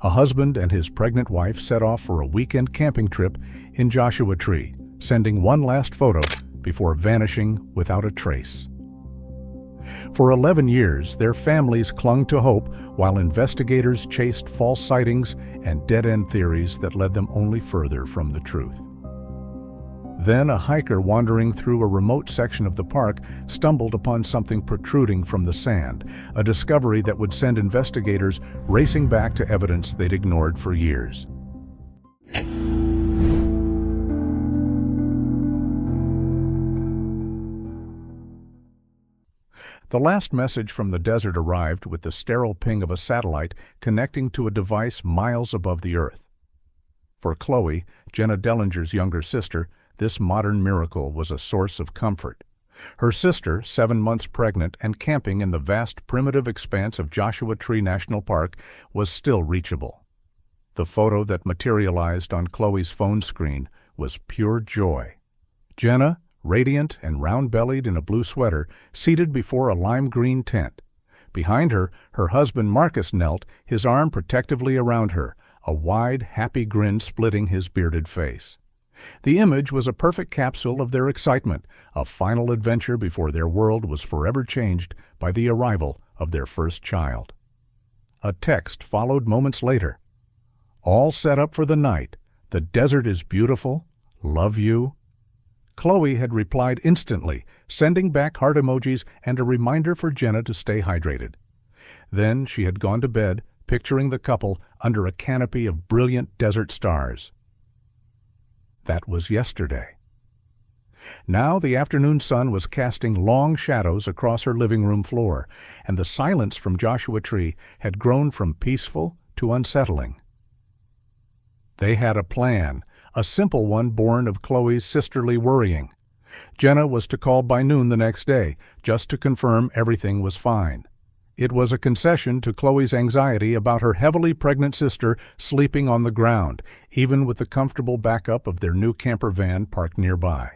A husband and his pregnant wife set off for a weekend camping trip in Joshua Tree, sending one last photo before vanishing without a trace. For 11 years, their families clung to hope while investigators chased false sightings and dead-end theories that led them only further from the truth. Then a hiker wandering through a remote section of the park stumbled upon something protruding from the sand, a discovery that would send investigators racing back to evidence they'd ignored for years. The last message from the desert arrived with the sterile ping of a satellite connecting to a device miles above the Earth. For Chloe, Jenna Dellinger's younger sister, this modern miracle was a source of comfort. Her sister, 7 months pregnant and camping in the vast primitive expanse of Joshua Tree National Park, was still reachable. The photo that materialized on Chloe's phone screen was pure joy. Jenna, radiant and round-bellied in a blue sweater, seated before a lime-green tent. Behind her, her husband Marcus knelt, his arm protectively around her, a wide, happy grin splitting his bearded face. The image was a perfect capsule of their excitement, a final adventure before their world was forever changed by the arrival of their first child. A text followed moments later. All set up for the night. The desert is beautiful. Love you. Chloe had replied instantly, sending back heart emojis and a reminder for Jenna to stay hydrated. Then she had gone to bed, picturing the couple under a canopy of brilliant desert stars. That was yesterday. Now the afternoon sun was casting long shadows across her living room floor, and the silence from Joshua Tree had grown from peaceful to unsettling. They had a plan, a simple one born of Chloe's sisterly worrying. Jenna was to call by noon the next day, just to confirm everything was fine. It was a concession to Chloe's anxiety about her heavily pregnant sister sleeping on the ground, even with the comfortable backup of their new camper van parked nearby.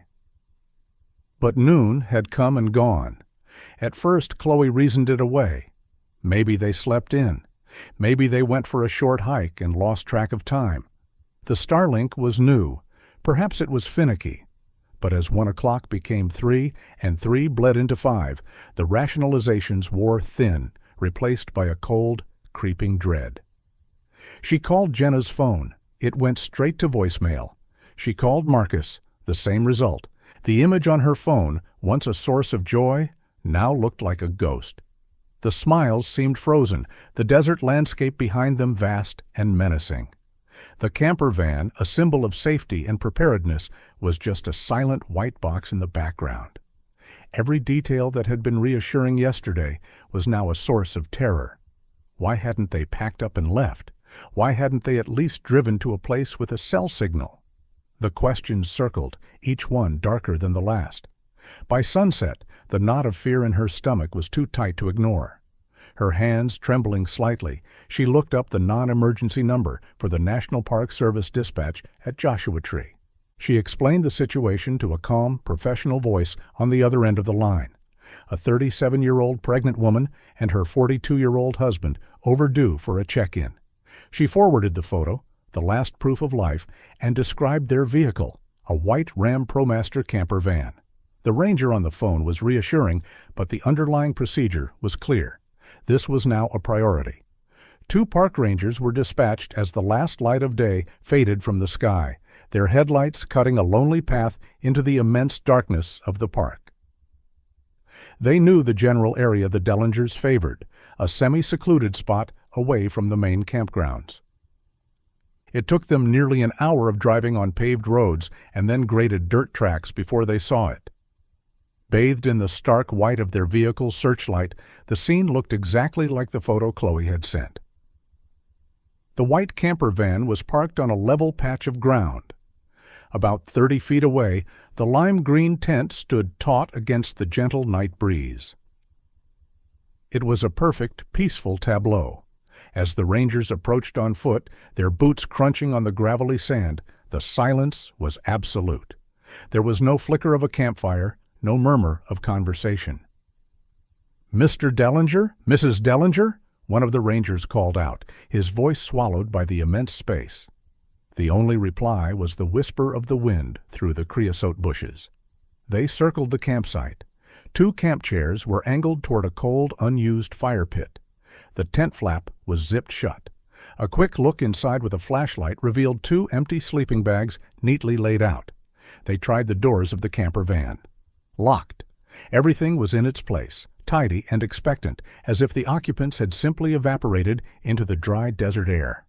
But noon had come and gone. At first, Chloe reasoned it away. Maybe they slept in. Maybe they went for a short hike and lost track of time. The Starlink was new. Perhaps it was finicky. But as 1 o'clock became 3 and 3 bled into 5, the rationalizations wore thin, replaced by a cold, creeping dread. She called Jenna's phone. It went straight to voicemail. She called Marcus. The same result. The image on her phone, once a source of joy, now looked like a ghost. The smiles seemed frozen, the desert landscape behind them vast and menacing. The camper van, a symbol of safety and preparedness, was just a silent white box in the background. Every detail that had been reassuring yesterday was now a source of terror. Why hadn't they packed up and left? Why hadn't they at least driven to a place with a cell signal? The questions circled, each one darker than the last. By sunset, the knot of fear in her stomach was too tight to ignore. Her hands trembling slightly, she looked up the non-emergency number for the National Park Service dispatch at Joshua Tree. She explained the situation to a calm, professional voice on the other end of the line. A 37-year-old pregnant woman and her 42-year-old husband overdue for a check-in. She forwarded the photo, the last proof of life, and described their vehicle, a white Ram ProMaster camper van. The ranger on the phone was reassuring, but the underlying procedure was clear. This was now a priority. 2 park rangers were dispatched as the last light of day faded from the sky, their headlights cutting a lonely path into the immense darkness of the park. They knew the general area the Dellingers favored, a semi-secluded spot away from the main campgrounds. It took them nearly an hour of driving on paved roads and then graded dirt tracks before they saw it. Bathed in the stark white of their vehicle's searchlight, the scene looked exactly like the photo Chloe had sent. The white camper van was parked on a level patch of ground. About 30 feet away, the lime-green tent stood taut against the gentle night breeze. It was a perfect, peaceful tableau. As the rangers approached on foot, their boots crunching on the gravelly sand, the silence was absolute. There was no flicker of a campfire, no murmur of conversation. "Mr. Dellinger? Mrs. Dellinger? One of the rangers called out, his voice swallowed by the immense space. The only reply was the whisper of the wind through the creosote bushes. They circled the campsite. 2 camp chairs were angled toward a cold, unused fire pit. The tent flap was zipped shut. A quick look inside with a flashlight revealed 2 empty sleeping bags neatly laid out. They tried the doors of the camper van. Locked. Everything was in its place, tidy and expectant, as if the occupants had simply evaporated into the dry desert air.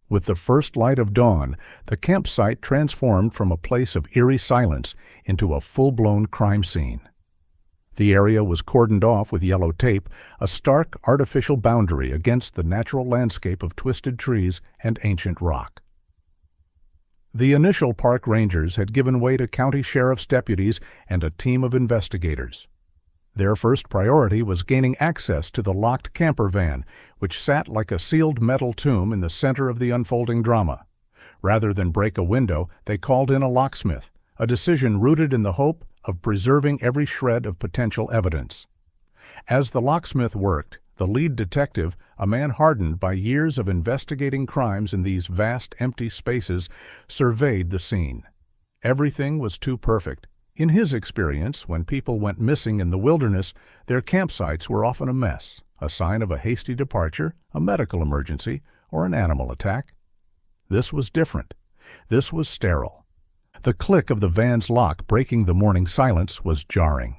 With the first light of dawn, the campsite transformed from a place of eerie silence into a full-blown crime scene. The area was cordoned off with yellow tape, a stark artificial boundary against the natural landscape of twisted trees and ancient rock. The initial park rangers had given way to county sheriff's deputies and a team of investigators. Their first priority was gaining access to the locked camper van, which sat like a sealed metal tomb in the center of the unfolding drama. Rather than break a window, they called in a locksmith, a decision rooted in the hope of preserving every shred of potential evidence. As the locksmith worked, the lead detective, a man hardened by years of investigating crimes in these vast empty spaces, surveyed the scene. Everything was too perfect. In his experience, when people went missing in the wilderness, their campsites were often a mess, a sign of a hasty departure, a medical emergency, or an animal attack. This was different. This was sterile. The click of the van's lock breaking the morning silence was jarring.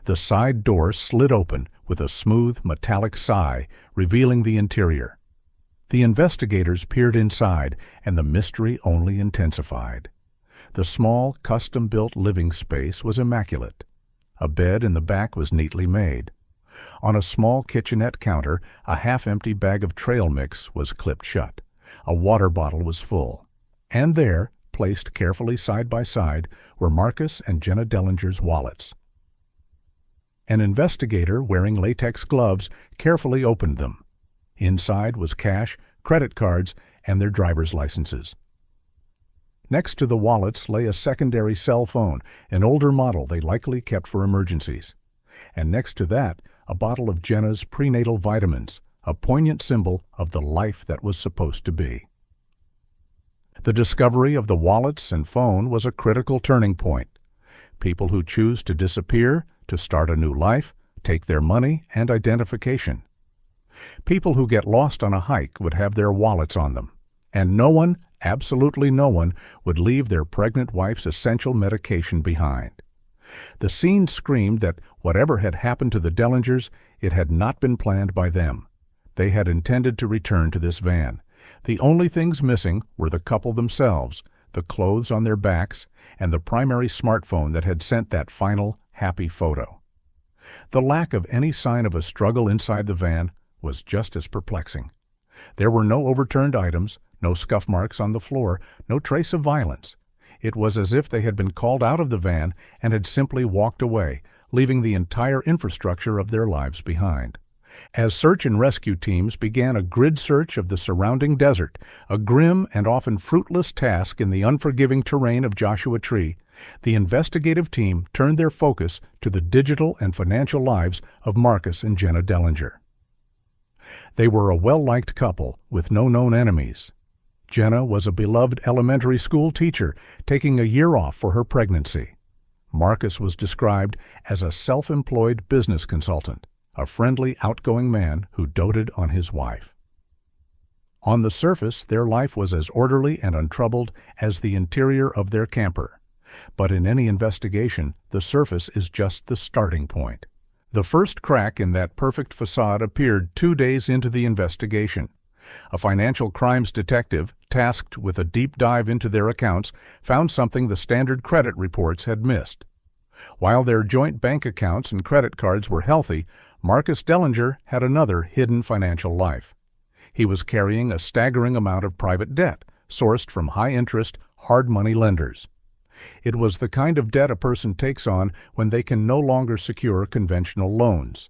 The side door slid open with a smooth, metallic sigh, revealing the interior. The investigators peered inside, and the mystery only intensified. The small, custom-built living space was immaculate. A bed in the back was neatly made. On a small kitchenette counter, a half-empty bag of trail mix was clipped shut. A water bottle was full. And there, placed carefully side by side, were Marcus and Jenna Dellinger's wallets. An investigator wearing latex gloves carefully opened them. Inside was cash, credit cards, and their driver's licenses. Next to the wallets lay a secondary cell phone, an older model they likely kept for emergencies. And next to that, a bottle of Jenna's prenatal vitamins, a poignant symbol of the life that was supposed to be. The discovery of the wallets and phone was a critical turning point. People who choose to disappear, to start a new life, take their money and identification. People who get lost on a hike would have their wallets on them, and no one, absolutely no one, would leave their pregnant wife's essential medication behind. The scene screamed that whatever had happened to the Dellingers, it had not been planned by them. They had intended to return to this van. The only things missing were the couple themselves, the clothes on their backs, and the primary smartphone that had sent that final, happy photo. The lack of any sign of a struggle inside the van was just as perplexing. There were no overturned items, no scuff marks on the floor, no trace of violence. It was as if they had been called out of the van and had simply walked away, leaving the entire infrastructure of their lives behind. As search and rescue teams began a grid search of the surrounding desert, a grim and often fruitless task in the unforgiving terrain of Joshua Tree, the investigative team turned their focus to the digital and financial lives of Marcus and Jenna Dellinger. They were a well-liked couple with no known enemies. Jenna was a beloved elementary school teacher taking a year off for her pregnancy. Marcus was described as a self-employed business consultant, a friendly, outgoing man who doted on his wife. On the surface, their life was as orderly and untroubled as the interior of their camper. But in any investigation, the surface is just the starting point. The first crack in that perfect facade appeared 2 days into the investigation. A financial crimes detective, tasked with a deep dive into their accounts, found something the standard credit reports had missed. While their joint bank accounts and credit cards were healthy, Marcus Dellinger had another hidden financial life. He was carrying a staggering amount of private debt, sourced from high-interest, hard-money lenders. It was the kind of debt a person takes on when they can no longer secure conventional loans.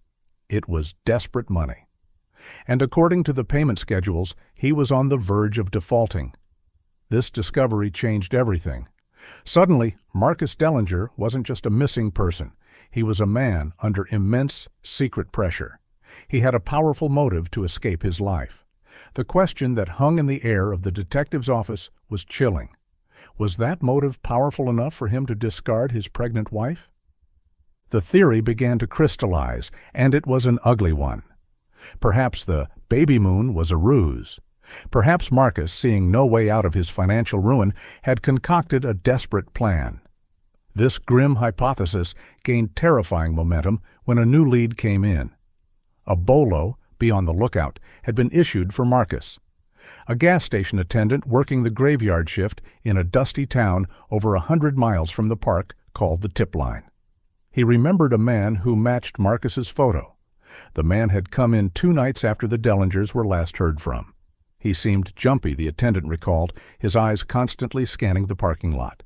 It was desperate money. And according to the payment schedules, he was on the verge of defaulting. This discovery changed everything. Suddenly, Marcus Dellinger wasn't just a missing person. He was a man under immense secret pressure. He had a powerful motive to escape his life. The question that hung in the air of the detective's office was chilling. Was that motive powerful enough for him to discard his pregnant wife? The theory began to crystallize, and it was an ugly one. Perhaps the baby moon was a ruse. Perhaps Marcus, seeing no way out of his financial ruin, had concocted a desperate plan. This grim hypothesis gained terrifying momentum when a new lead came in. A bolo, be on the lookout, had been issued for Marcus. A gas station attendant working the graveyard shift in a dusty town over 100 miles from the park called the tip line. He remembered a man who matched Marcus's photo. The man had come in 2 nights after the Dellingers were last heard from. He seemed jumpy, the attendant recalled, his eyes constantly scanning the parking lot.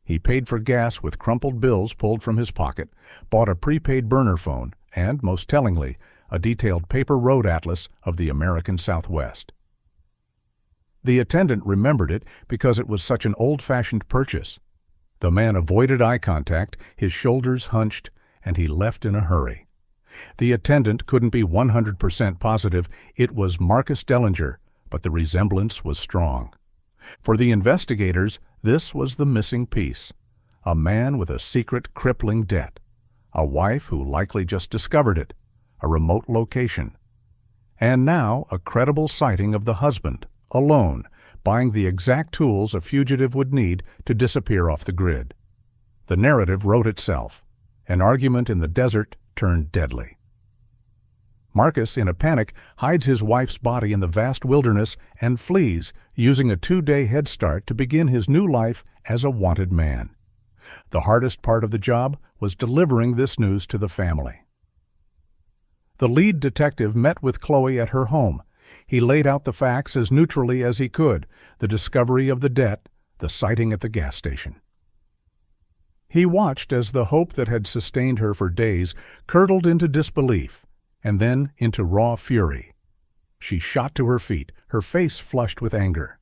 He paid for gas with crumpled bills pulled from his pocket, bought a prepaid burner phone, and, most tellingly, a detailed paper road atlas of the American Southwest. The attendant remembered it because it was such an old-fashioned purchase. The man avoided eye contact, his shoulders hunched, and he left in a hurry. The attendant couldn't be 100% positive it was Marcus Dellinger, but the resemblance was strong. For the investigators, this was the missing piece. A man with a secret crippling debt. A wife who likely just discovered it. A remote location. And now a credible sighting of the husband, alone, buying the exact tools a fugitive would need to disappear off the grid. The narrative wrote itself. An argument in the desert turned deadly. Marcus, in a panic, hides his wife's body in the vast wilderness and flees, using a 2-day head start to begin his new life as a wanted man. The hardest part of the job was delivering this news to the family. The lead detective met with Chloe at her home. He laid out the facts as neutrally as he could, the discovery of the debt, the sighting at the gas station. He watched as the hope that had sustained her for days curdled into disbelief, and then into raw fury. She shot to her feet, her face flushed with anger.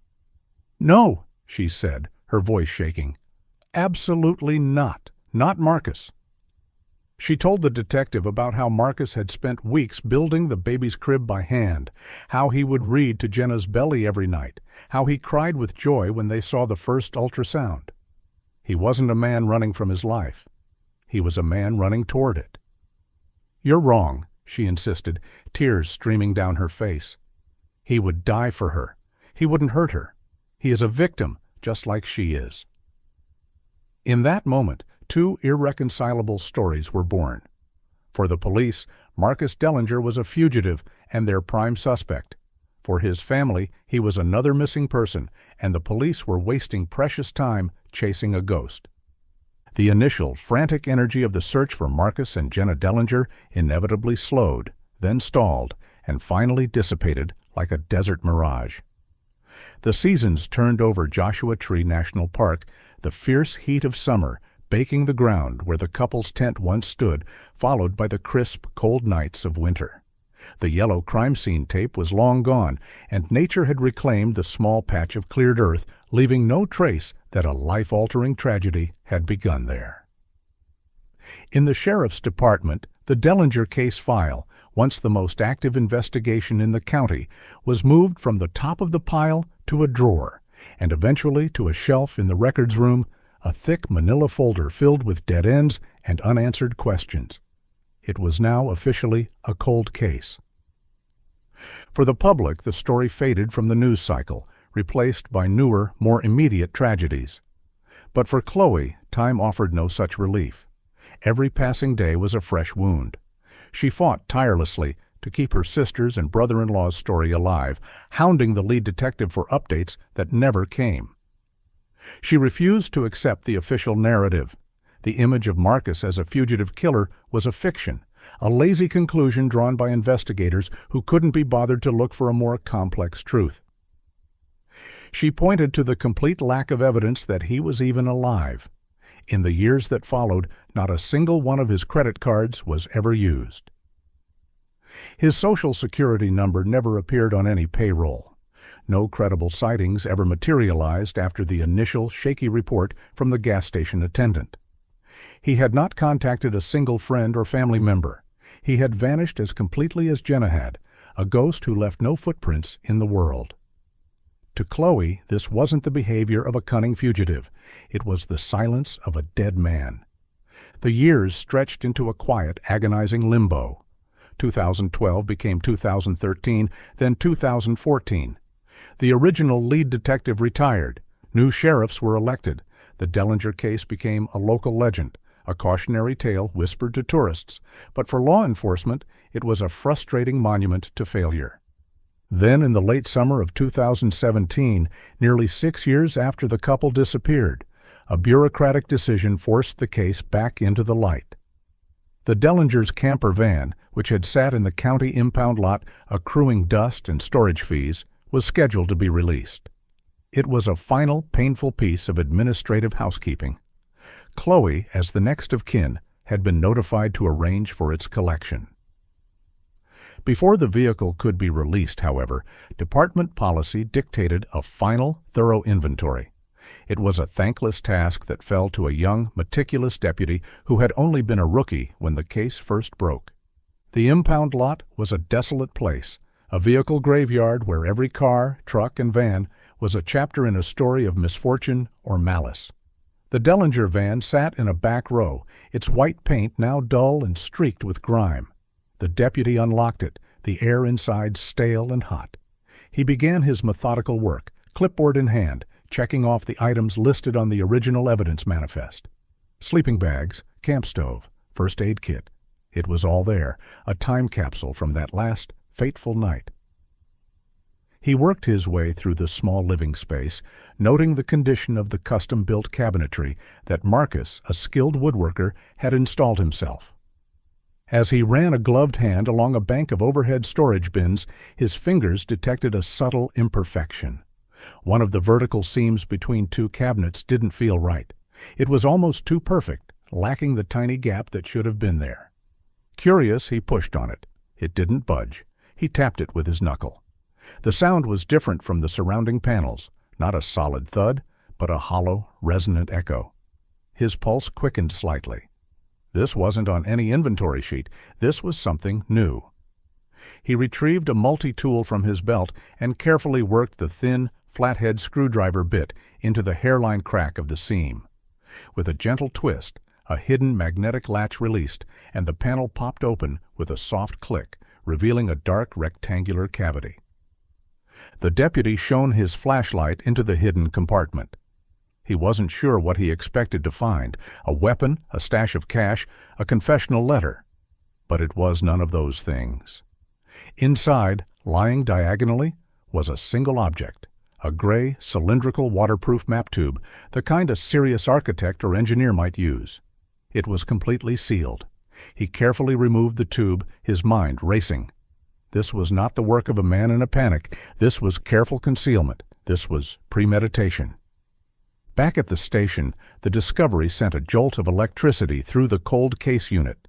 "No," she said, her voice shaking. "Absolutely not. Not Marcus." She told the detective about how Marcus had spent weeks building the baby's crib by hand, how he would read to Jenna's belly every night, how he cried with joy when they saw the first ultrasound. He wasn't a man running from his life. He was a man running toward it. "You're wrong," she insisted, tears streaming down her face. "He would die for her. He wouldn't hurt her. He is a victim, just like she is." In that moment, 2 irreconcilable stories were born. For the police, Marcus Dellinger was a fugitive and their prime suspect. For his family, he was another missing person, and the police were wasting precious time chasing a ghost. The initial, frantic energy of the search for Marcus and Jenna Dellinger inevitably slowed, then stalled, and finally dissipated like a desert mirage. The seasons turned over Joshua Tree National Park, the fierce heat of summer baking the ground where the couple's tent once stood, followed by the crisp, cold nights of winter. The yellow crime scene tape was long gone, and nature had reclaimed the small patch of cleared earth, leaving no trace that a life-altering tragedy had begun there. In the sheriff's department, the Dellinger case file, once the most active investigation in the county, was moved from the top of the pile to a drawer, and eventually to a shelf in the records room, a thick manila folder filled with dead ends and unanswered questions. It was now officially a cold case. For the public, the story faded from the news cycle, replaced by newer, more immediate tragedies. But for Chloe, time offered no such relief. Every passing day was a fresh wound. She fought tirelessly to keep her sister's and brother-in-law's story alive, hounding the lead detective for updates that never came. She refused to accept the official narrative. The image of Marcus as a fugitive killer was a fiction, a lazy conclusion drawn by investigators who couldn't be bothered to look for a more complex truth. She pointed to the complete lack of evidence that he was even alive. In the years that followed, not a single one of his credit cards was ever used. His Social Security number never appeared on any payroll. No credible sightings ever materialized after the initial shaky report from the gas station attendant. He had not contacted a single friend or family member. He had vanished as completely as Jenna had, a ghost who left no footprints in the world. To Chloe, this wasn't the behavior of a cunning fugitive. It was the silence of a dead man. The years stretched into a quiet, agonizing limbo. 2012 became 2013, then 2014. The original lead detective retired. New sheriffs were elected. The Dellinger case became a local legend, a cautionary tale whispered to tourists. But for law enforcement, it was a frustrating monument to failure. Then, in the late summer of 2017, nearly 6 years after the couple disappeared, a bureaucratic decision forced the case back into the light. The Dellingers' camper van, which had sat in the county impound lot accruing dust and storage fees, was scheduled to be released. It was a final, painful piece of administrative housekeeping. Chloe, as the next of kin, had been notified to arrange for its collection. Before the vehicle could be released, however, department policy dictated a final, thorough inventory. It was a thankless task that fell to a young, meticulous deputy who had only been a rookie when the case first broke. The impound lot was a desolate place, a vehicle graveyard where every car, truck, and van was a chapter in a story of misfortune or malice. The Dellinger van sat in a back row, its white paint now dull and streaked with grime. The deputy unlocked it, the air inside stale and hot. He began his methodical work, clipboard in hand, checking off the items listed on the original evidence manifest. Sleeping bags, camp stove, first aid kit. It was all there, a time capsule from that last fateful night. He worked his way through the small living space, noting the condition of the custom-built cabinetry that Marcus, a skilled woodworker, had installed himself. As he ran a gloved hand along a bank of overhead storage bins, his fingers detected a subtle imperfection. One of the vertical seams between two cabinets didn't feel right. It was almost too perfect, lacking the tiny gap that should have been there. Curious, he pushed on it. It didn't budge. He tapped it with his knuckle. The sound was different from the surrounding panels, not a solid thud, but a hollow, resonant echo. His pulse quickened slightly. This wasn't on any inventory sheet. This was something new. He retrieved a multi-tool from his belt and carefully worked the thin, flathead screwdriver bit into the hairline crack of the seam. With a gentle twist, a hidden magnetic latch released, and the panel popped open with a soft click, revealing a dark rectangular cavity. The deputy shone his flashlight into the hidden compartment. He wasn't sure what he expected to find, a weapon, a stash of cash, a confessional letter. But it was none of those things. Inside, lying diagonally, was a single object, a gray, cylindrical waterproof map tube, the kind a serious architect or engineer might use. It was completely sealed. He carefully removed the tube, his mind racing. This was not the work of a man in a panic. This was careful concealment. This was premeditation. Back at the station, the discovery sent a jolt of electricity through the cold case unit.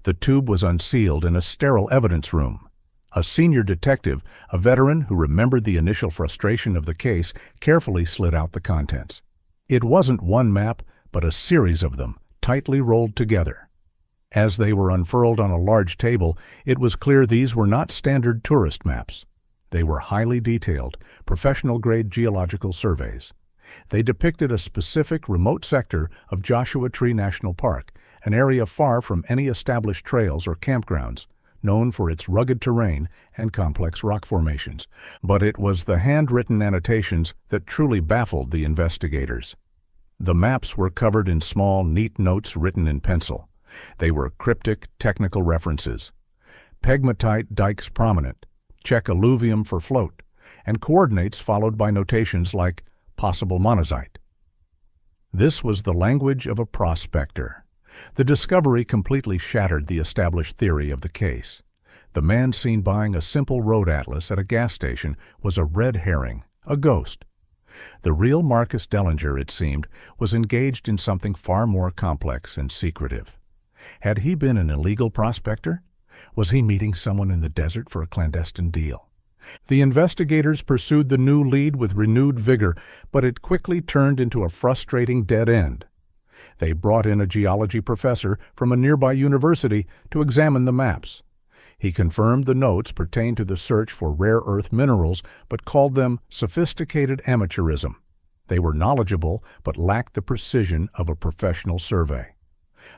The tube was unsealed in a sterile evidence room. A senior detective, a veteran who remembered the initial frustration of the case, carefully slid out the contents. It wasn't one map, but a series of them, tightly rolled together. As they were unfurled on a large table, it was clear these were not standard tourist maps. They were highly detailed, professional-grade geological surveys. They depicted a specific remote sector of Joshua Tree National Park, an area far from any established trails or campgrounds, known for its rugged terrain and complex rock formations. But it was the handwritten annotations that truly baffled the investigators. The maps were covered in small, neat notes written in pencil. They were cryptic, technical references. Pegmatite dikes prominent, check alluvium for float, and coordinates followed by notations like possible monazite. This was the language of a prospector. The discovery completely shattered the established theory of the case. The man seen buying a simple road atlas at a gas station was a red herring, a ghost. The real Marcus Dellinger, it seemed, was engaged in something far more complex and secretive. Had he been an illegal prospector? Was he meeting someone in the desert for a clandestine deal? The investigators pursued the new lead with renewed vigor, but it quickly turned into a frustrating dead end. They brought in a geology professor from a nearby university to examine the maps. He confirmed the notes pertained to the search for rare earth minerals, but called them sophisticated amateurism. They were knowledgeable, but lacked the precision of a professional survey.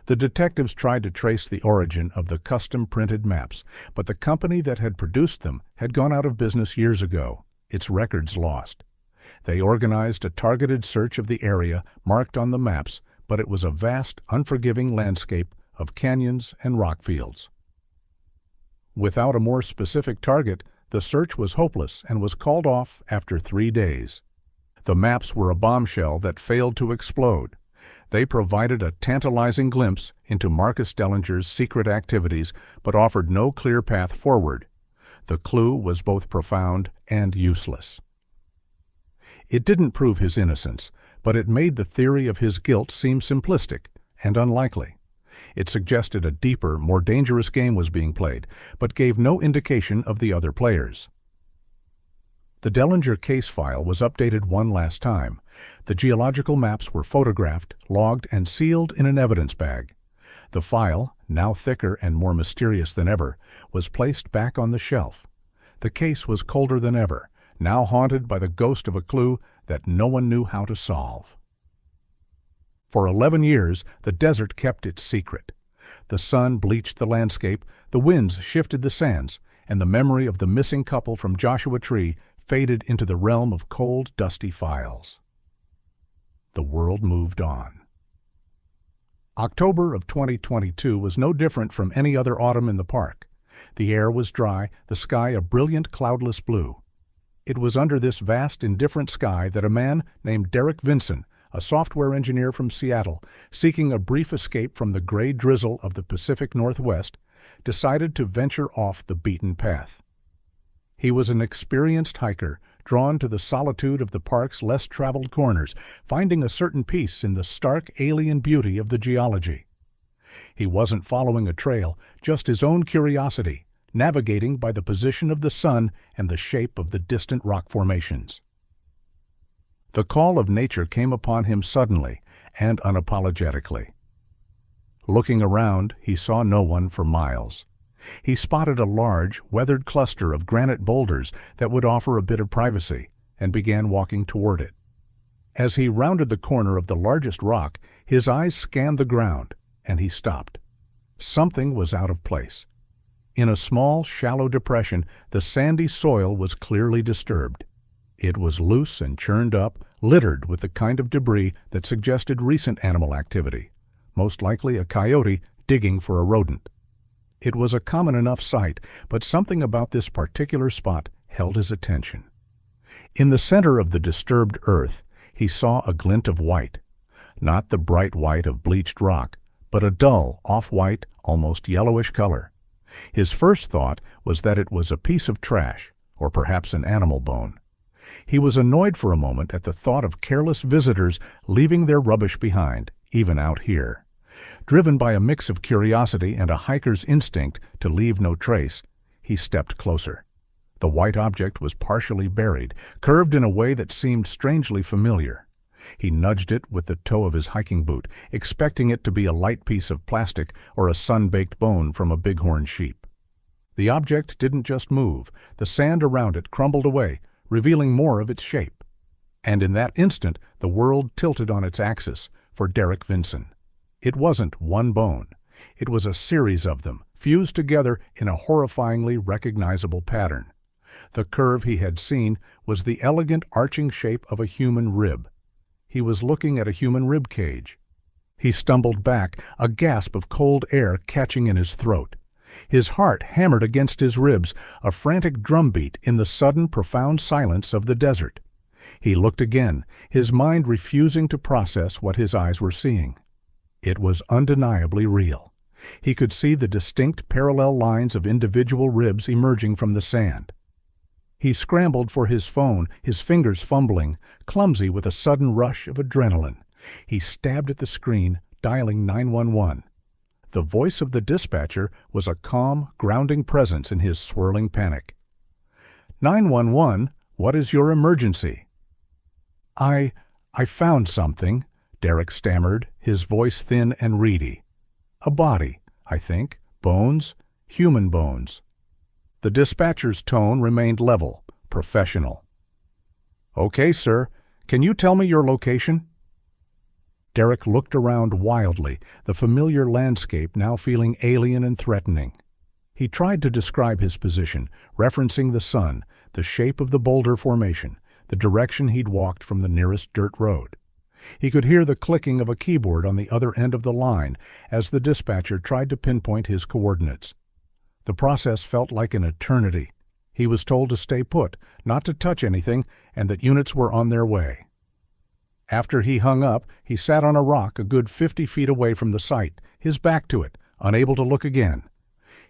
The detectives tried to trace the origin of the custom-printed maps, but the company that had produced them had gone out of business years ago, its records lost. They organized a targeted search of the area marked on the maps, but it was a vast, unforgiving landscape of canyons and rock fields. Without a more specific target, the search was hopeless and was called off after 3 days. The maps were a bombshell that failed to explode. They provided a tantalizing glimpse into Marcus Dellinger's secret activities, but offered no clear path forward. The clue was both profound and useless. It didn't prove his innocence, but it made the theory of his guilt seem simplistic and unlikely. It suggested a deeper, more dangerous game was being played, but gave no indication of the other players. The Dellinger case file was updated one last time. The geological maps were photographed, logged, and sealed in an evidence bag. The file, now thicker and more mysterious than ever, was placed back on the shelf. The case was colder than ever, now haunted by the ghost of a clue that no one knew how to solve. For 11 years, the desert kept its secret. The sun bleached the landscape, the winds shifted the sands, and the memory of the missing couple from Joshua Tree faded into the realm of cold, dusty files. The world moved on. October of 2022 was no different from any other autumn in the park. The air was dry, the sky a brilliant cloudless blue. It was under this vast, indifferent sky that a man named Derek Vinson, a software engineer from Seattle, seeking a brief escape from the gray drizzle of the Pacific Northwest, decided to venture off the beaten path. He was an experienced hiker, drawn to the solitude of the park's less traveled corners, finding a certain peace in the stark alien beauty of the geology. He wasn't following a trail, just his own curiosity, navigating by the position of the sun and the shape of the distant rock formations. The call of nature came upon him suddenly and unapologetically. Looking around, he saw no one for miles. He spotted a large, weathered cluster of granite boulders that would offer a bit of privacy, and began walking toward it. As he rounded the corner of the largest rock, his eyes scanned the ground, and he stopped. Something was out of place. In a small, shallow depression, the sandy soil was clearly disturbed. It was loose and churned up, littered with the kind of debris that suggested recent animal activity, most likely a coyote digging for a rodent. It was a common enough sight, but something about this particular spot held his attention. In the center of the disturbed earth, he saw a glint of white, not the bright white of bleached rock, but a dull, off-white, almost yellowish color. His first thought was that it was a piece of trash, or perhaps an animal bone. He was annoyed for a moment at the thought of careless visitors leaving their rubbish behind, even out here. Driven by a mix of curiosity and a hiker's instinct to leave no trace, he stepped closer. The white object was partially buried, curved in a way that seemed strangely familiar. He nudged it with the toe of his hiking boot, expecting it to be a light piece of plastic or a sun-baked bone from a bighorn sheep. The object didn't just move. The sand around it crumbled away, revealing more of its shape. And in that instant, the world tilted on its axis for Derek Vinson. It wasn't one bone. It was a series of them, fused together in a horrifyingly recognizable pattern. The curve he had seen was the elegant arching shape of a human rib. He was looking at a human rib cage. He stumbled back, a gasp of cold air catching in his throat. His heart hammered against his ribs, a frantic drumbeat in the sudden, profound silence of the desert. He looked again, his mind refusing to process what his eyes were seeing. It was undeniably real. He could see the distinct parallel lines of individual ribs emerging from the sand. He scrambled for his phone, his fingers fumbling, clumsy with a sudden rush of adrenaline. He stabbed at the screen, dialing 911. The voice of the dispatcher was a calm, grounding presence in his swirling panic. 911, what is your emergency? I found something, Derek stammered, his voice thin and reedy. "A body, I think. Bones. Human bones." The dispatcher's tone remained level, professional. "Okay, sir. Can you tell me your location?" Derek looked around wildly, the familiar landscape now feeling alien and threatening. He tried to describe his position, referencing the sun, the shape of the boulder formation, the direction he'd walked from the nearest dirt road. He could hear the clicking of a keyboard on the other end of the line as the dispatcher tried to pinpoint his coordinates. The process felt like an eternity. He was told to stay put, not to touch anything, and that units were on their way. After he hung up, he sat on a rock a good 50 feet away from the site, his back to it, unable to look again.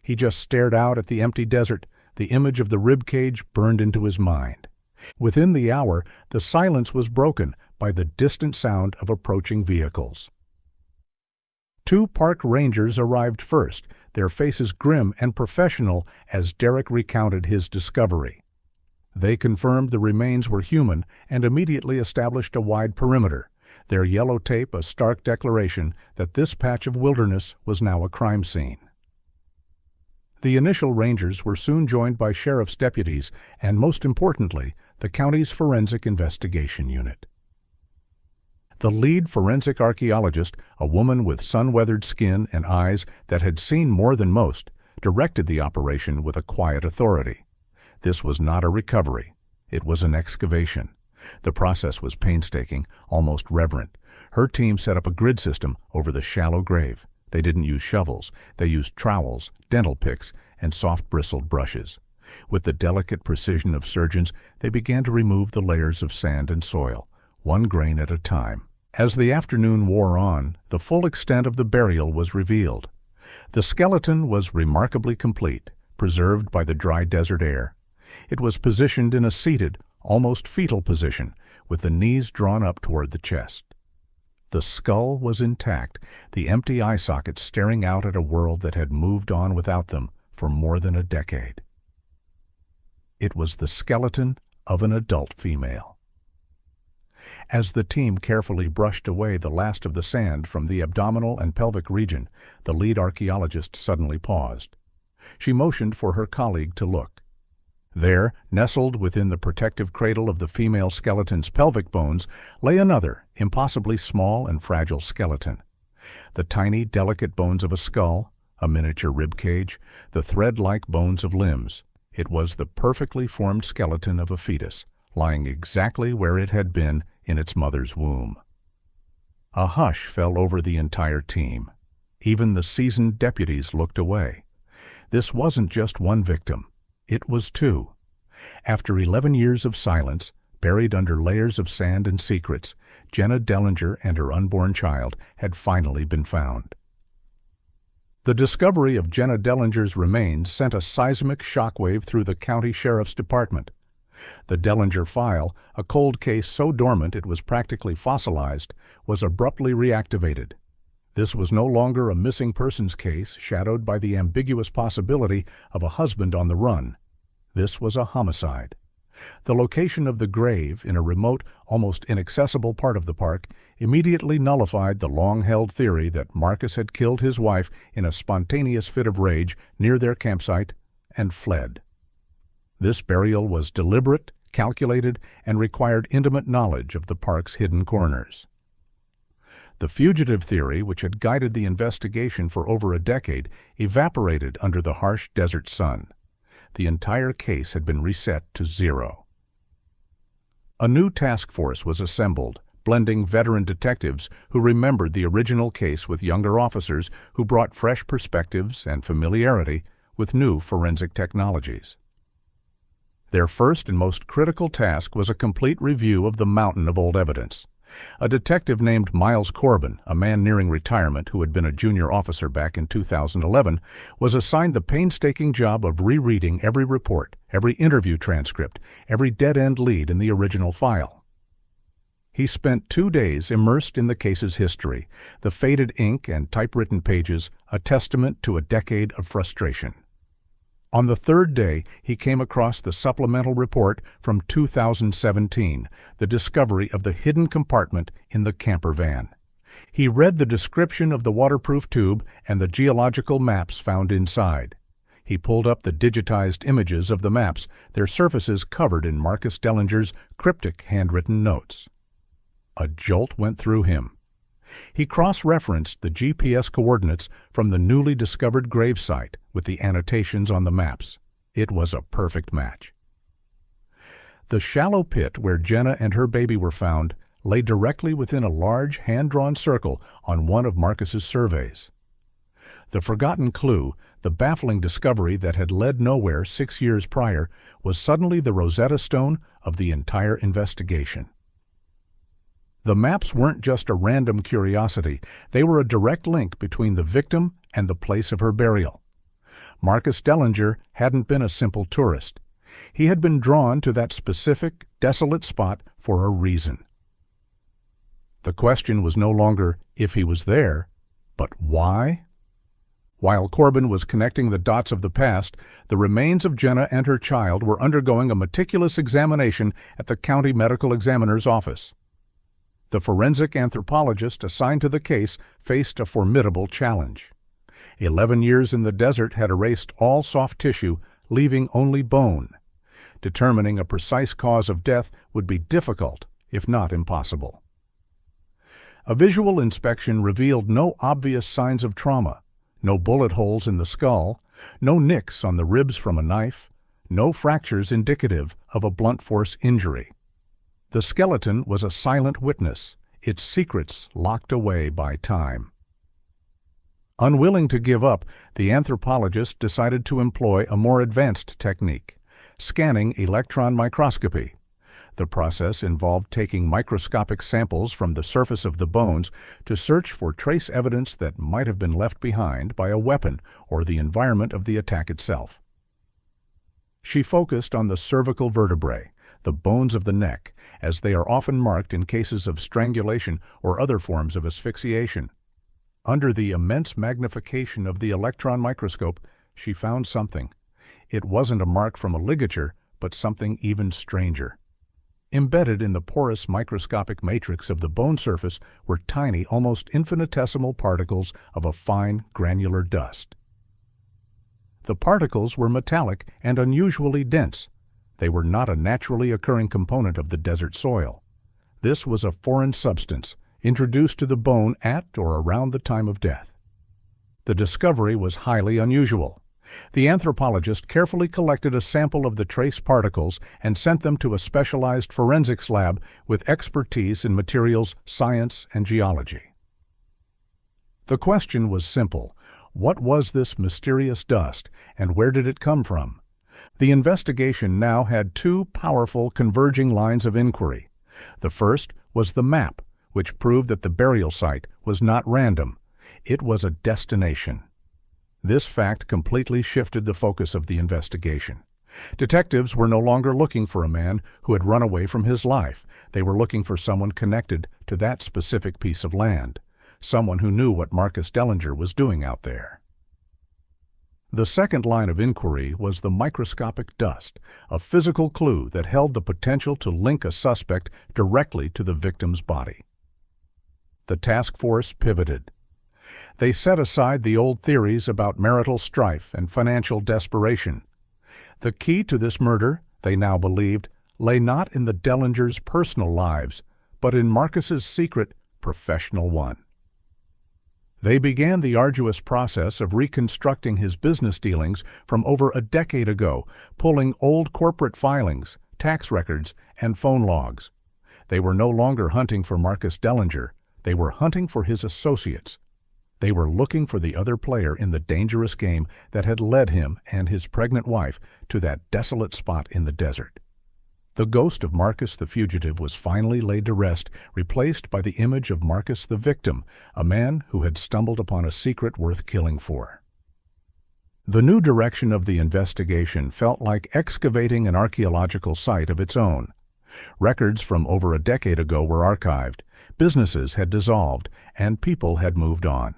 He just stared out at the empty desert, the image of the ribcage burned into his mind. Within the hour, the silence was broken by the distant sound of approaching vehicles. 2 park rangers arrived first, their faces grim and professional as Derek recounted his discovery. They confirmed the remains were human and immediately established a wide perimeter, their yellow tape a stark declaration that this patch of wilderness was now a crime scene. The initial rangers were soon joined by sheriff's deputies and, most importantly, the county's forensic investigation unit. The lead forensic archaeologist, a woman with sun-weathered skin and eyes that had seen more than most, directed the operation with a quiet authority. This was not a recovery. It was an excavation. The process was painstaking, almost reverent. Her team set up a grid system over the shallow grave. They didn't use shovels. They used trowels, dental picks, and soft-bristled brushes. With the delicate precision of surgeons, they began to remove the layers of sand and soil, one grain at a time. As the afternoon wore on, the full extent of the burial was revealed. The skeleton was remarkably complete, preserved by the dry desert air. It was positioned in a seated, almost fetal position, with the knees drawn up toward the chest. The skull was intact, the empty eye sockets staring out at a world that had moved on without them for more than a decade. It was the skeleton of an adult female. As the team carefully brushed away the last of the sand from the abdominal and pelvic region, the lead archaeologist suddenly paused. She motioned for her colleague to look. There, nestled within the protective cradle of the female skeleton's pelvic bones, lay another, impossibly small and fragile skeleton. The tiny, delicate bones of a skull, a miniature rib cage, the thread-like bones of limbs. It was the perfectly formed skeleton of a fetus, lying exactly where it had been in its mother's womb. A hush fell over the entire team. Even the seasoned deputies looked away. This wasn't just one victim. It was 2. After 11 years of silence, buried under layers of sand and secrets, Jenna Dellinger and her unborn child had finally been found. The discovery of Jenna Dellinger's remains sent a seismic shockwave through the county sheriff's department. The Dellinger file, a cold case so dormant it was practically fossilized, was abruptly reactivated. This was no longer a missing persons case shadowed by the ambiguous possibility of a husband on the run. This was a homicide. The location of the grave in a remote, almost inaccessible part of the park immediately nullified the long-held theory that Marcus had killed his wife in a spontaneous fit of rage near their campsite and fled. This burial was deliberate, calculated, and required intimate knowledge of the park's hidden corners. The fugitive theory, which had guided the investigation for over a decade, evaporated under the harsh desert sun. The entire case had been reset to 0. A new task force was assembled, blending veteran detectives who remembered the original case with younger officers who brought fresh perspectives and familiarity with new forensic technologies. Their first and most critical task was a complete review of the mountain of old evidence. A detective named Miles Corbin, a man nearing retirement who had been a junior officer back in 2011, was assigned the painstaking job of rereading every report, every interview transcript, every dead-end lead in the original file. He spent 2 days immersed in the case's history, the faded ink and typewritten pages, a testament to a decade of frustration. On the 3rd day, he came across the supplemental report from 2017, the discovery of the hidden compartment in the camper van. He read the description of the waterproof tube and the geological maps found inside. He pulled up the digitized images of the maps, their surfaces covered in Marcus Dellinger's cryptic handwritten notes. A jolt went through him. He cross-referenced the GPS coordinates from the newly discovered gravesite with the annotations on the maps. It was a perfect match. The shallow pit where Jenna and her baby were found lay directly within a large hand-drawn circle on one of Marcus's surveys. The forgotten clue, the baffling discovery that had led nowhere 6 years prior, was suddenly the Rosetta Stone of the entire investigation. The maps weren't just a random curiosity, they were a direct link between the victim and the place of her burial. Marcus Dellinger hadn't been a simple tourist. He had been drawn to that specific, desolate spot for a reason. The question was no longer if he was there, but why? While Corbin was connecting the dots of the past, the remains of Jenna and her child were undergoing a meticulous examination at the county medical examiner's office. The forensic anthropologist assigned to the case faced a formidable challenge. 11 years in the desert had erased all soft tissue, leaving only bone. Determining a precise cause of death would be difficult, if not impossible. A visual inspection revealed no obvious signs of trauma, no bullet holes in the skull, no nicks on the ribs from a knife, no fractures indicative of a blunt force injury. The skeleton was a silent witness, its secrets locked away by time. Unwilling to give up, the anthropologist decided to employ a more advanced technique, scanning electron microscopy. The process involved taking microscopic samples from the surface of the bones to search for trace evidence that might have been left behind by a weapon or the environment of the attack itself. She focused on the cervical vertebrae, the bones of the neck, as they are often marked in cases of strangulation or other forms of asphyxiation. Under the immense magnification of the electron microscope, she found something. It wasn't a mark from a ligature, but something even stranger. Embedded in the porous microscopic matrix of the bone surface were tiny, almost infinitesimal particles of a fine, granular dust. The particles were metallic and unusually dense. They were not a naturally occurring component of the desert soil. This was a foreign substance, introduced to the bone at or around the time of death. The discovery was highly unusual. The anthropologist carefully collected a sample of the trace particles and sent them to a specialized forensics lab with expertise in materials science and geology. The question was simple. What was this mysterious dust, and where did it come from? The investigation now had two powerful converging lines of inquiry. The first was the map, which proved that the burial site was not random. It was a destination. This fact completely shifted the focus of the investigation. Detectives were no longer looking for a man who had run away from his life. They were looking for someone connected to that specific piece of land, someone who knew what Marcus Dellinger was doing out there. The second line of inquiry was the microscopic dust, a physical clue that held the potential to link a suspect directly to the victim's body. The task force pivoted. They set aside the old theories about marital strife and financial desperation. The key to this murder, they now believed, lay not in the Dellingers' personal lives, but in Marcus's secret, professional one. They began the arduous process of reconstructing his business dealings from over a decade ago, pulling old corporate filings, tax records, and phone logs. They were no longer hunting for Marcus Dellinger. They were hunting for his associates. They were looking for the other player in the dangerous game that had led him and his pregnant wife to that desolate spot in the desert. The ghost of Marcus the fugitive was finally laid to rest, replaced by the image of Marcus the victim, a man who had stumbled upon a secret worth killing for. The new direction of the investigation felt like excavating an archaeological site of its own. Records from over a decade ago were archived, businesses had dissolved, and people had moved on.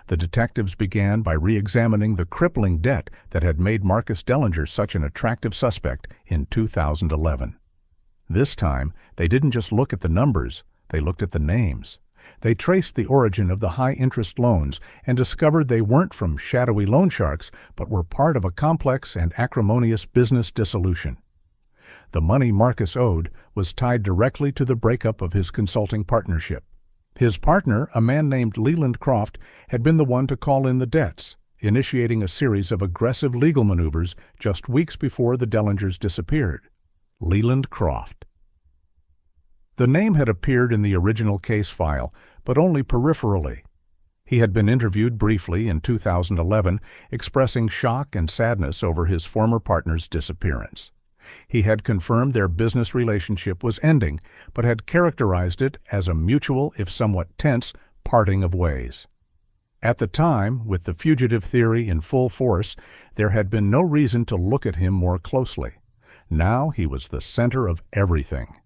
The detectives began by re-examining the crippling debt that had made Marcus Dellinger such an attractive suspect in 2011. This time, they didn't just look at the numbers, they looked at the names. They traced the origin of the high-interest loans and discovered they weren't from shadowy loan sharks, but were part of a complex and acrimonious business dissolution. The money Marcus owed was tied directly to the breakup of his consulting partnership. His partner, a man named Leland Croft, had been the one to call in the debts, initiating a series of aggressive legal maneuvers just weeks before the Dellingers disappeared. Leland Croft. The name had appeared in the original case file, but only peripherally. He had been interviewed briefly in 2011, expressing shock and sadness over his former partner's disappearance. He had confirmed their business relationship was ending, but had characterized it as a mutual, if somewhat tense, parting of ways. At the time, with the fugitive theory in full force, there had been no reason to look at him more closely. Now he was the center of everything.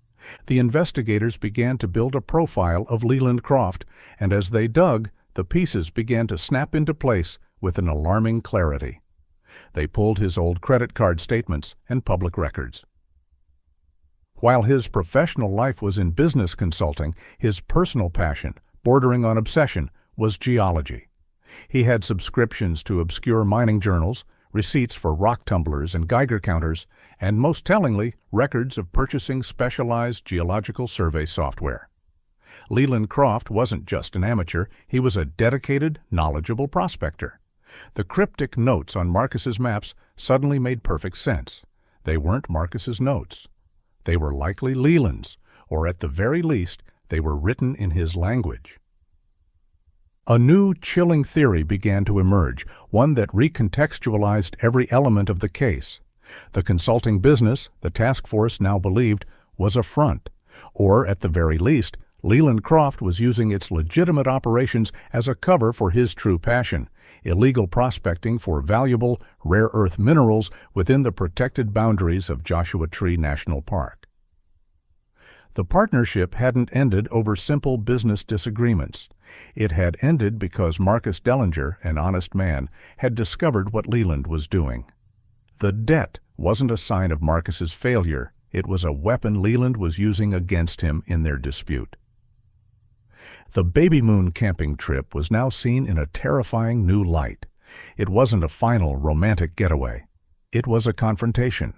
The investigators began to build a profile of Leland Croft, and as they dug, the pieces began to snap into place with an alarming clarity. They pulled his old credit card statements and public records. While his professional life was in business consulting, his personal passion, bordering on obsession, was geology. He had subscriptions to obscure mining journals, receipts for rock tumblers and Geiger counters, and most tellingly, records of purchasing specialized geological survey software. Leland Croft wasn't just an amateur, he was a dedicated, knowledgeable prospector. The cryptic notes on Marcus's maps suddenly made perfect sense. They weren't Marcus's notes. They were likely Leland's, or at the very least, they were written in his language. A new, chilling theory began to emerge, one that recontextualized every element of the case. The consulting business, the task force now believed, was a front, or at the very least, Leland Croft was using its legitimate operations as a cover for his true passion, illegal prospecting for valuable, rare earth minerals within the protected boundaries of Joshua Tree National Park. The partnership hadn't ended over simple business disagreements. It had ended because Marcus Dellinger, an honest man, had discovered what Leland was doing. The debt wasn't a sign of Marcus's failure, it was a weapon Leland was using against him in their dispute. The Baby Moon camping trip was now seen in a terrifying new light. It wasn't a final romantic getaway. It was a confrontation.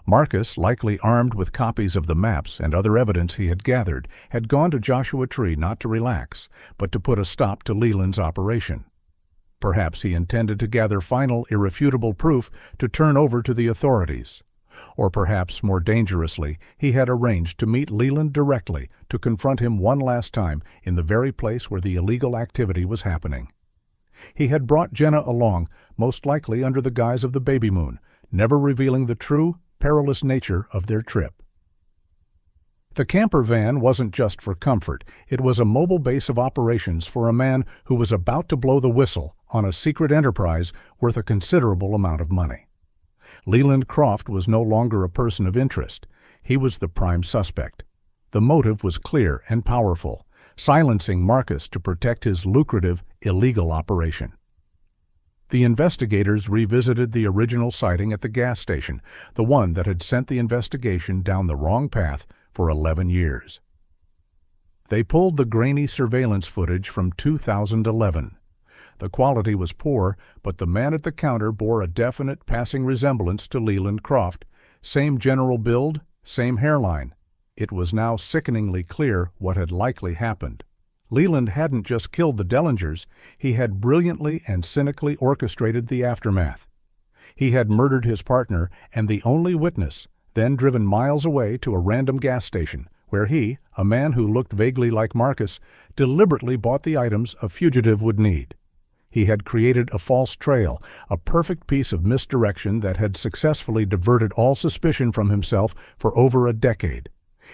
Marcus, likely armed with copies of the maps and other evidence he had gathered, had gone to Joshua Tree not to relax, but to put a stop to Leland's operation. Perhaps he intended to gather final, irrefutable proof to turn over to the authorities. Or perhaps, more dangerously, he had arranged to meet Leland directly to confront him one last time in the very place where the illegal activity was happening. He had brought Jenna along, most likely under the guise of the Baby Moon, never revealing the true, perilous nature of their trip. The camper van wasn't just for comfort, it was a mobile base of operations for a man who was about to blow the whistle on a secret enterprise worth a considerable amount of money. Leland Croft was no longer a person of interest. He was the prime suspect. The motive was clear and powerful, silencing Marcus to protect his lucrative, illegal operation. The investigators revisited the original sighting at the gas station, the one that had sent the investigation down the wrong path for 11 years. They pulled the grainy surveillance footage from 2011. The quality was poor, but the man at the counter bore a definite passing resemblance to Leland Croft. Same general build, same hairline. It was now sickeningly clear what had likely happened. Leland hadn't just killed the Dellingers, he had brilliantly and cynically orchestrated the aftermath. He had murdered his partner and the only witness, then driven miles away to a random gas station, where he, a man who looked vaguely like Marcus, deliberately bought the items a fugitive would need. He had created a false trail, a perfect piece of misdirection that had successfully diverted all suspicion from himself for over a decade.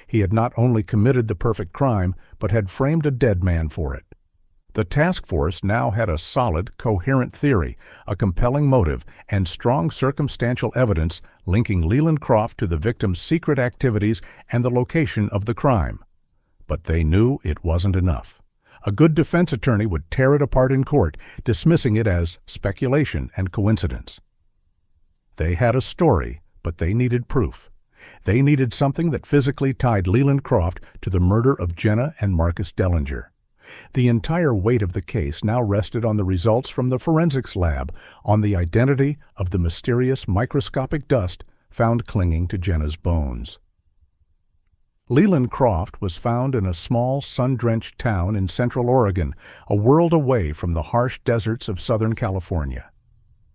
He had not only committed the perfect crime, but had framed a dead man for it. The task force now had a solid, coherent theory, a compelling motive, and strong circumstantial evidence linking Leland Croft to the victim's secret activities and the location of the crime. But they knew it wasn't enough. A good defense attorney would tear it apart in court, dismissing it as speculation and coincidence. They had a story, but they needed proof. They needed something that physically tied Leland Croft to the murder of Jenna and Marcus Dellinger. The entire weight of the case now rested on the results from the forensics lab on the identity of the mysterious microscopic dust found clinging to Jenna's bones. Leland Croft was found in a small, sun-drenched town in central Oregon, a world away from the harsh deserts of Southern California.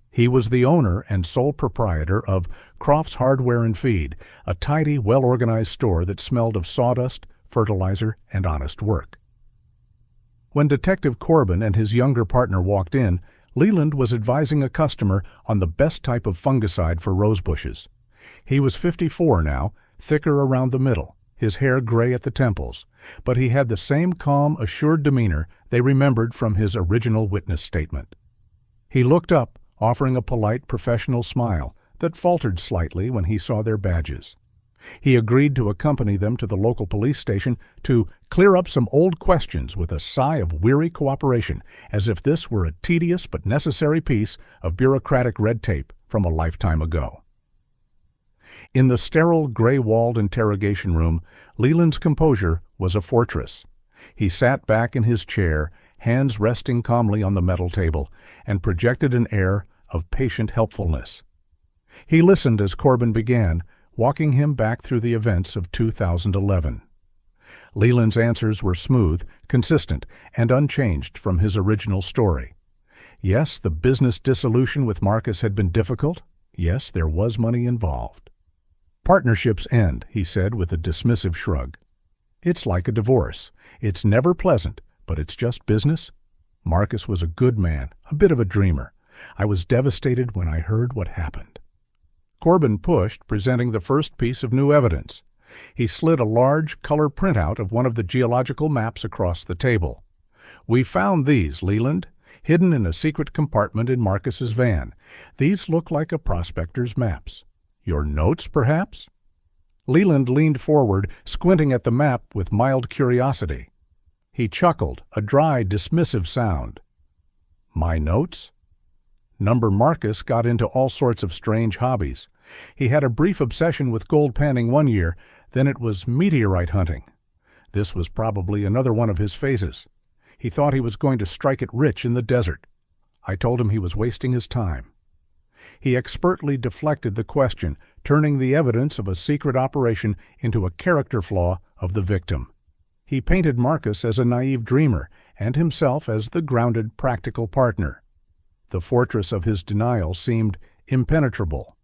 He was the owner and sole proprietor of Croft's Hardware and Feed, a tidy, well-organized store that smelled of sawdust, fertilizer, and honest work. When Detective Corbin and his younger partner walked in, Leland was advising a customer on the best type of fungicide for rose bushes. He was 54 now, thicker around the middle, his hair gray at the temples, but he had the same calm, assured demeanor they remembered from his original witness statement. He looked up, offering a polite, professional smile that faltered slightly when he saw their badges. He agreed to accompany them to the local police station to clear up some old questions with a sigh of weary cooperation, as if this were a tedious but necessary piece of bureaucratic red tape from a lifetime ago. In the sterile, gray-walled interrogation room, Leland's composure was a fortress. He sat back in his chair, hands resting calmly on the metal table, and projected an air of patient helpfulness. He listened as Corbin began, walking him back through the events of 2011. Leland's answers were smooth, consistent, and unchanged from his original story. Yes, the business dissolution with Marcus had been difficult. Yes, there was money involved. Partnerships end, he said with a dismissive shrug. It's like a divorce. It's never pleasant, but it's just business. Marcus was a good man, a bit of a dreamer. I was devastated when I heard what happened. Corbin pushed, presenting the first piece of new evidence. He slid a large color printout of one of the geological maps across the table. We found these, Leland, hidden in a secret compartment in Marcus's van. These look like a prospector's maps. Your notes, perhaps? Leland leaned forward, squinting at the map with mild curiosity. He chuckled, a dry, dismissive sound. My notes? Number Marcus got into all sorts of strange hobbies. He had a brief obsession with gold panning one year, then it was meteorite hunting. This was probably another one of his phases. He thought he was going to strike it rich in the desert. I told him he was wasting his time. He expertly deflected the question, turning the evidence of a secret operation into a character flaw of the victim. He painted Marcus as a naive dreamer and himself as the grounded, practical partner. The fortress of his denial seemed impenetrable.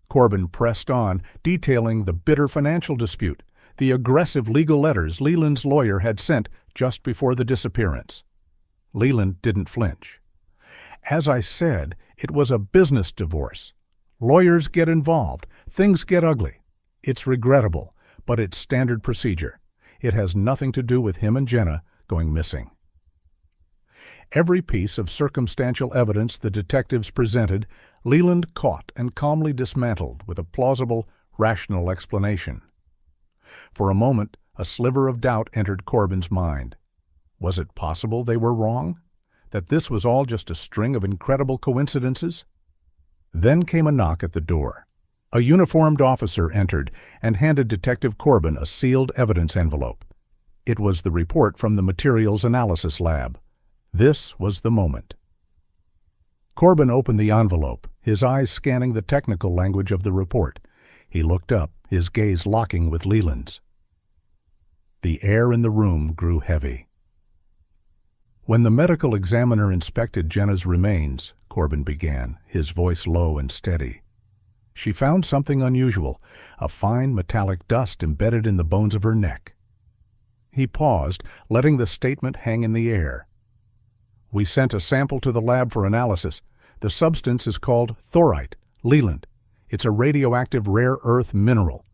Corbin pressed on, detailing the bitter financial dispute, the aggressive legal letters Leland's lawyer had sent just before the disappearance. Leland didn't flinch. As I said, it was a business divorce. Lawyers get involved. Things get ugly. It's regrettable, but it's standard procedure. It has nothing to do with him and Jenna going missing. Every piece of circumstantial evidence the detectives presented, Leland caught and calmly dismantled with a plausible, rational explanation. For a moment, a sliver of doubt entered Corbin's mind. Was it possible they were wrong? That this was all just a string of incredible coincidences? Then came a knock at the door. A uniformed officer entered and handed Detective Corbin a sealed evidence envelope. It was the report from the Materials Analysis Lab. This was the moment. Corbin opened the envelope, his eyes scanning the technical language of the report. He looked up, his gaze locking with Leland's. The air in the room grew heavy. When the medical examiner inspected Jenna's remains, Corbin began, his voice low and steady. She found something unusual, a fine metallic dust embedded in the bones of her neck. He paused, letting the statement hang in the air. We sent a sample to the lab for analysis. The substance is called thorite, Leland. It's a radioactive rare earth mineral.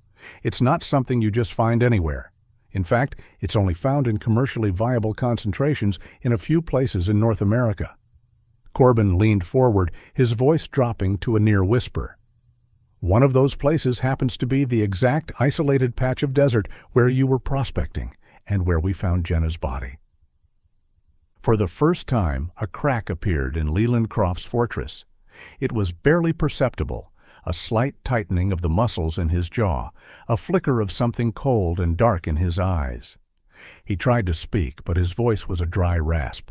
It's not something you just find anywhere. In fact, it's only found in commercially viable concentrations in a few places in North America. Corbin leaned forward, his voice dropping to a near whisper. One of those places happens to be the exact isolated patch of desert where you were prospecting and where we found Jenna's body. For the first time, a crack appeared in Leland Croft's fortress. It was barely perceptible, a slight tightening of the muscles in his jaw, a flicker of something cold and dark in his eyes. He tried to speak, but his voice was a dry rasp.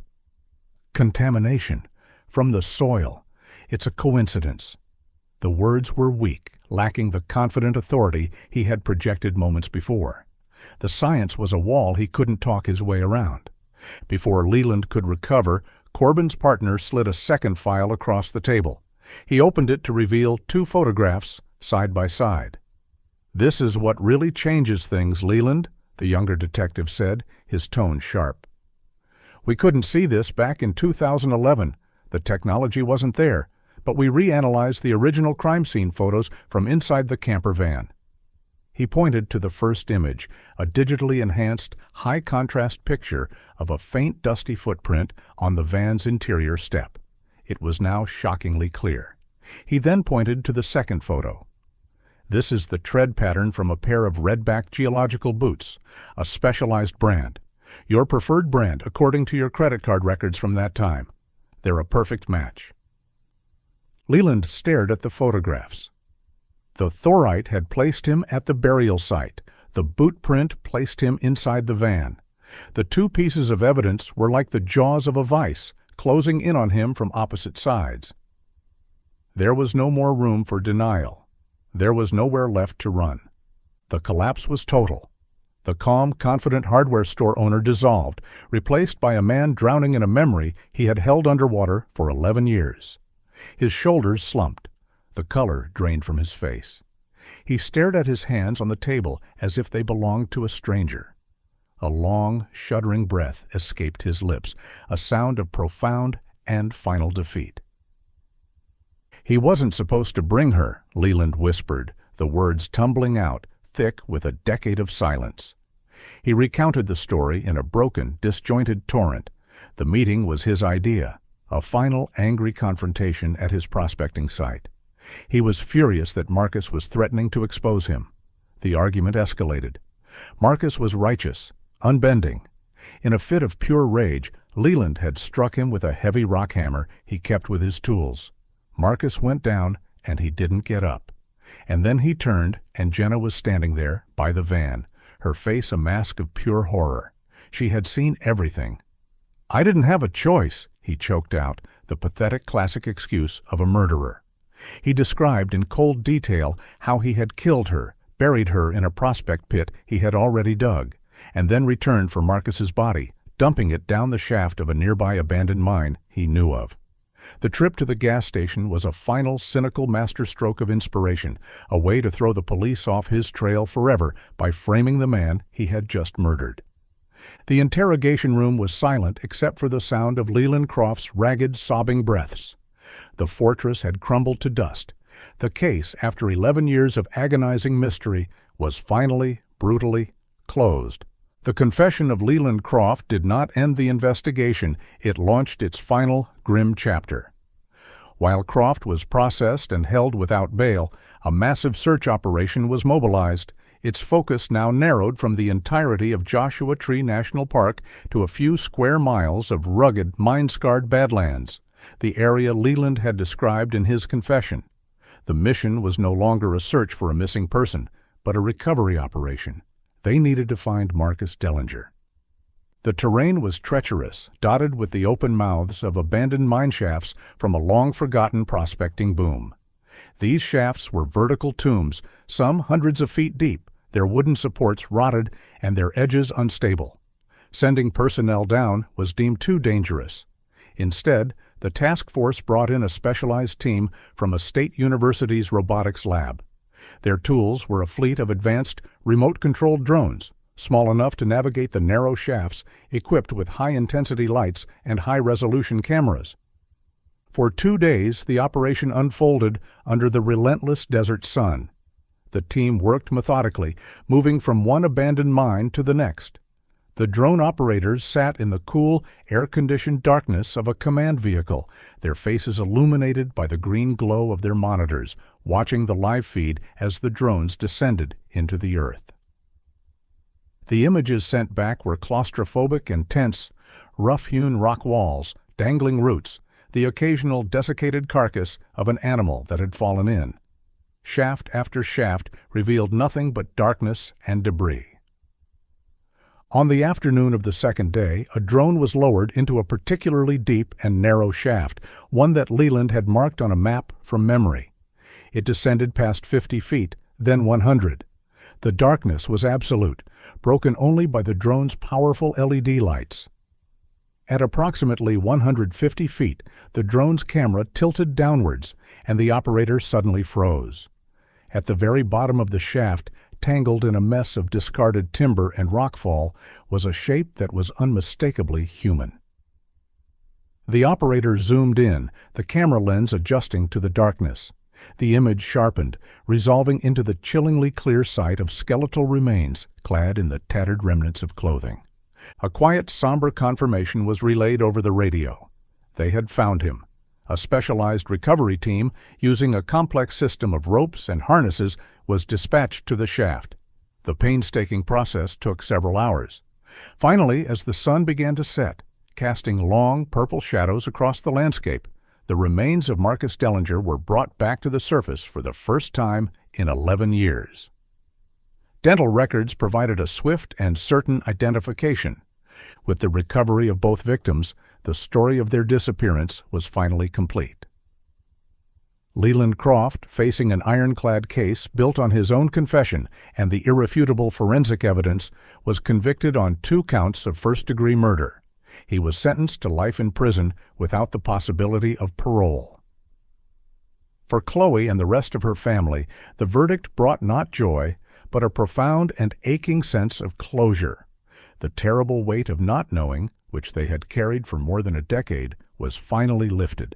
Contamination. From the soil. It's a coincidence. The words were weak, lacking the confident authority he had projected moments before. The science was a wall he couldn't talk his way around. Before Leland could recover, Corbin's partner slid a second file across the table. He opened it to reveal 2 photographs side by side. "This is what really changes things, Leland," the younger detective said, his tone sharp. "We couldn't see this back in 2011. The technology wasn't there, but we reanalyzed the original crime scene photos from inside the camper van." He pointed to the first image, a digitally enhanced, high-contrast picture of a faint dusty footprint on the van's interior step. It was now shockingly clear. He then pointed to the second photo. "This is the tread pattern from a pair of red-back geological boots, a specialized brand. Your preferred brand according to your credit card records from that time. They're a perfect match." Leland stared at the photographs. The thorite had placed him at the burial site. The boot print placed him inside the van. The 2 pieces of evidence were like the jaws of a vice, closing in on him from opposite sides. There was no more room for denial. There was nowhere left to run. The collapse was total. The calm, confident hardware store owner dissolved, replaced by a man drowning in a memory he had held underwater for 11 years. His shoulders slumped. The color drained from his face. He stared at his hands on the table as if they belonged to a stranger. A long, shuddering breath escaped his lips, a sound of profound and final defeat. "He wasn't supposed to bring her," Leland whispered, the words tumbling out, thick with a decade of silence. He recounted the story in a broken, disjointed torrent. The meeting was his idea, a final angry confrontation at his prospecting site. He was furious that Marcus was threatening to expose him. The argument escalated. Marcus was righteous, unbending. In a fit of pure rage, Leland had struck him with a heavy rock hammer he kept with his tools. Marcus went down, and he didn't get up. And then he turned, and Jenna was standing there, by the van, her face a mask of pure horror. She had seen everything. "I didn't have a choice," he choked out, the pathetic classic excuse of a murderer. He described in cold detail how he had killed her, buried her in a prospect pit he had already dug, and then returned for Marcus's body, dumping it down the shaft of a nearby abandoned mine he knew of. The trip to the gas station was a final cynical masterstroke of inspiration, a way to throw the police off his trail forever by framing the man he had just murdered. The interrogation room was silent except for the sound of Leland Croft's ragged, sobbing breaths. The fortress had crumbled to dust. The case, after 11 years of agonizing mystery, was finally, brutally, closed. The confession of Leland Croft did not end the investigation. It launched its final, grim chapter. While Croft was processed and held without bail, a massive search operation was mobilized. Its focus now narrowed from the entirety of Joshua Tree National Park to a few square miles of rugged, mine-scarred badlands, the area Leland had described in his confession. The mission was no longer a search for a missing person, but a recovery operation. They needed to find Marcus Dellinger. The terrain was treacherous, dotted with the open mouths of abandoned mine shafts from a long-forgotten prospecting boom. These shafts were vertical tombs, some hundreds of feet deep, their wooden supports rotted and their edges unstable. Sending personnel down was deemed too dangerous. Instead, the task force brought in a specialized team from a state university's robotics lab. Their tools were a fleet of advanced, remote-controlled drones, small enough to navigate the narrow shafts, equipped with high-intensity lights and high-resolution cameras. For 2 days, the operation unfolded under the relentless desert sun. The team worked methodically, moving from one abandoned mine to the next. The drone operators sat in the cool, air-conditioned darkness of a command vehicle, their faces illuminated by the green glow of their monitors, watching the live feed as the drones descended into the earth. The images sent back were claustrophobic and tense, rough-hewn rock walls, dangling roots, the occasional desiccated carcass of an animal that had fallen in. Shaft after shaft revealed nothing but darkness and debris. On the afternoon of the second day, a drone was lowered into a particularly deep and narrow shaft, one that Leland had marked on a map from memory. It descended past 50 feet, then 100. The darkness was absolute, broken only by the drone's powerful LED lights. At approximately 150 feet, the drone's camera tilted downwards, and the operator suddenly froze. At the very bottom of the shaft, tangled in a mess of discarded timber and rockfall, was a shape that was unmistakably human. The operator zoomed in, the camera lens adjusting to the darkness. The image sharpened, resolving into the chillingly clear sight of skeletal remains clad in the tattered remnants of clothing. A quiet, somber confirmation was relayed over the radio. They had found him. A specialized recovery team, using a complex system of ropes and harnesses, was dispatched to the shaft. The painstaking process took several hours. Finally, as the sun began to set, casting long, purple shadows across the landscape, the remains of Marcus Dellinger were brought back to the surface for the first time in 11 years. Dental records provided a swift and certain identification. With the recovery of both victims, the story of their disappearance was finally complete. Leland Croft, facing an ironclad case built on his own confession and the irrefutable forensic evidence, was convicted on 2 counts of first-degree murder. He was sentenced to life in prison without the possibility of parole. For Chloe and the rest of her family, the verdict brought not joy, but a profound and aching sense of closure. The terrible weight of not knowing, which they had carried for more than a decade, was finally lifted.